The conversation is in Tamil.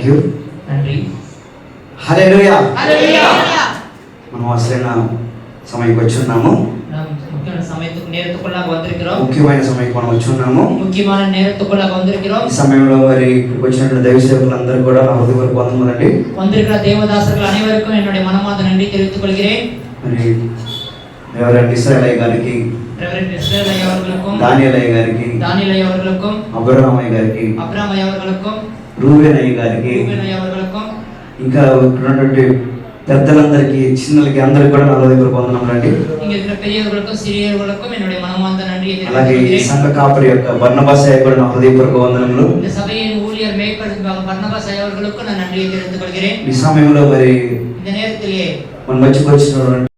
యూ. நன்றி. హల్లెలూయా. హల్లెలూయా. మనం అసలైన సమయంకి వచ్చి ఉన్నాము. முக்கியமான சமயத்துக்கு நேரத்துக்குள்ளாக வந்திருக்கிறோம். ముఖ్యమైన సమయంకి మనం వచ్చి ఉన్నాము. ముఖ్యమైన நேரத்துக்குள்ளாக வந்திருக்கிறோம். ఈ సమయంలో మరి వచ్చినటువంటి దైవ సేవకులందరూ కూడా నా హృదయపూర్వక వందనములండి. வந்திருக்கிற தேவதாசர்கள் அனைவருக்கும் என்னுடைய மனமார்ந்த நன்றி தெரிவித்துக் கொள்கிறேன். మరి రెవరెండ్ ఇశ్రాయేలయ్య గారికి, ரெவரெண்ட் இஸ்ரவேல் அவர்களுக்கும், దానియేలయ్య గారికి, தானிయేல் அவர்களுக்கும், అబ్రహామయ్య గారికి, அபிராம் அவர்களுக்கும், రూబేనయ్య గారికి, ரூபேன் அவர்களுக்கும், ఇంకా ఉన్నటువంటి పెద్దలందరికీ చిన్నలకి అందరికి కూడా నా హృదయపూర్వక వందనములండి. இங்க இருக்கிற பெரியவர்களுக்கும் சிறியவர்களுக்கும் என்னுடைய மனமார்ந்த நன்றியை தெரிவித்துக் అలాగే ఈ கொள்கிறேன். సంఘ కాపరి యొక్క బర్నబాస్ అయ్య కూడా నా హృదయపూర్వక వందనములు. இந்த சபையின் ஊழியர் மேய்ப்பர் பர்னபாஸ் அவர்களுக்கும் நான் நன்றியை தெரிவித்துக் கொள்கிறேன். ఈ సమయంలో మరి இந்த நேரத்திலே మన మధ్యకు వచ్చినటువంటి